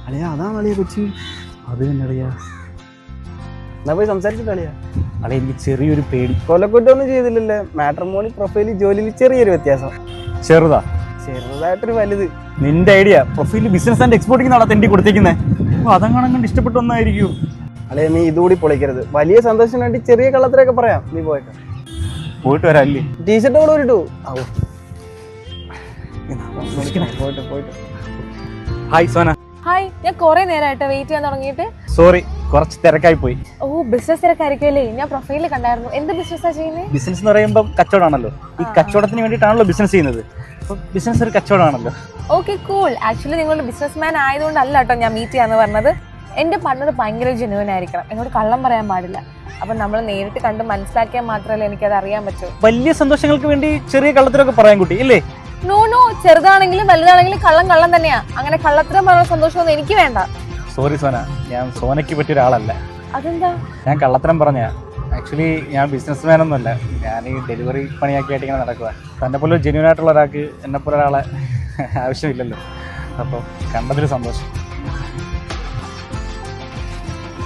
അളിയാ അതാണ് അളിയാ കൊച്ചി. അത് തന്നെ അളിയാ. എന്നാ പോയി സംസാരിച്ചിട്ട് അളിയാ. അളിയ എനിക്ക് ചെറിയൊരു പേടി. കൊലക്കൊറ്റൊന്നും ചെയ്തില്ലല്ലേ? മാട്രിമോണി പ്രൊഫൈലിൽ ജോലിയിൽ ചെറിയൊരു വ്യത്യാസം. ചെറുതാ? ചെറുതായിട്ടൊരു വലുത്. നിന്റെ ഐഡിയ പ്രൊഫൈലിൽ ബിസിനസ് ആൻഡ് എക്സ്പോർട്ടിംഗ് നാളെ തെണ്ടി കൊടുത്തേക്കുന്നത്. അപ്പൊ അതങ്ങനെ കണ്ട് ഇഷ്ടപ്പെട്ട ഒന്നായിരിക്കും. അളിയ നീ ഇതുകൂടി പൊളിക്കരുത്. വലിയ സന്തോഷത്തിന് വേണ്ടി ചെറിയ കള്ളത്തിലൊക്കെ പറയാം. നീ പോയിട്ട് വരാം അല്ലേ? ടീഷർട്ട് കൂടെ ഇട്ടു. പോയിട്ട്. ഹായ് സോന. ഹായ്, ഞാൻ കുറെ നേരമായിട്ട് വെയിറ്റ് ചെയ്യാൻ തുടങ്ങിയിട്ട്. സോറി, കുറച്ച് തിരക്കായി പോയി. ഓ, ബിസിനസ് തിരക്കായിരിക്കുമല്ലേ? ഞാൻ പ്രൊഫൈലിൽ കണ്ടായിരുന്നു. എന്ത് ബിസിനസ്സാ ചെയ്യുന്നത്? ബിസിനസ് എന്ന് പറയുമ്പോൾ കച്ചവടമാണല്ലോ. ഈ കച്ചവടത്തിന് വേണ്ടിയിട്ടാണല്ലോ ബിസിനസ് ചെയ്യുന്നത്. അപ്പൊ ബിസിനസ് ഒരു കച്ചവടമാണല്ലോ. Okay, cool. ആക്ച്വലി നിങ്ങളുടെ ബിസിനസ് മാൻ ആയതുകൊണ്ടല്ല കേട്ടോ ഞാൻ മീറ്റ് ചെയ്യാന്ന് പറഞ്ഞത്. എന്റെ പാർട്ണർ ഭയങ്കര ജെന്യുവൻ ആയിരിക്കണം. എന്നോട് കള്ളം പറയാൻ പാടില്ല. അപ്പൊ നമ്മൾ നേരിട്ട് കണ്ട് മനസ്സിലാക്കിയാൽ മാത്രമല്ലേ എനിക്കത് അറിയാൻ പറ്റൂ. വലിയ സന്തോഷങ്ങൾക്ക് വേണ്ടി ചെറിയ കള്ളത്തിലൊക്കെ പറയാൻ കുട്ടി ഇല്ലേ? നോ, ചെറുതാണെങ്കിലും വലുതാണെങ്കിലും കള്ളം തന്നെയാ. അങ്ങനെ കള്ളത്തിനും പറഞ്ഞ സന്തോഷമൊന്നും എനിക്ക് വേണ്ട. സോറി സോന, ഞാൻ സോനയ്ക്ക് പറ്റിയ ഒരാളല്ല. അതെന്താ? ഞാൻ കള്ളത്തരം പറഞ്ഞ. ആക്ച്വലി ഞാൻ ബിസിനസ് മാനൊന്നുമല്ല. ഞാൻ ഈ ഡെലിവറി പണിയാക്കിയായിട്ട് ഇങ്ങനെ നടക്കുക. തന്നെ പോലെ ജെന്യൂൻ ആയിട്ടുള്ള ഒരാൾക്ക് എന്നെ പോലെ ഒരാളെ ആവശ്യമില്ലല്ലോ. അപ്പോൾ കണ്ടതിൽ സന്തോഷം.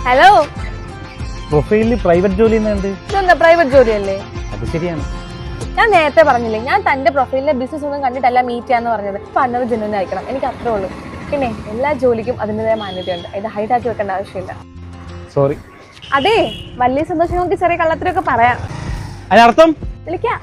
ഹലോ. പ്രൊഫൈലിൽ പ്രൈവറ്റ് ജോലി എന്നുണ്ട്. ഇതെന്താ പ്രൈവറ്റ് ജോലിയല്ലേ? അത് ശരിയാണ്. ഞാൻ നേരത്തെ പറഞ്ഞില്ലേ, ഞാൻ തന്റെ പ്രൊഫൈലിലെ ബിസിനസ് ഒന്നും കണ്ടിട്ടല്ല മീറ്റ് ചെയ്യാന്ന് പറഞ്ഞത്. പാർട്ണർ ജെന്യുവൻ ആയിരിക്കണം. എനിക്ക് അത്രേ ഉള്ളൂ. പിന്നെ എല്ലാ ജോലിക്കും അതിൻ്റെതായ മാന്യതയുണ്ട്. അതിന്റെ ഹൈറ്റ് ആക്കി വെക്കേണ്ട ആവശ്യമില്ല. സോറി. അതെ, വലിയ സന്തോഷങ്ങൾക്ക് ചെറിയ കള്ളത്തിലൊക്കെ പറയാം. അതിനർത്ഥം വിളിക്കാം.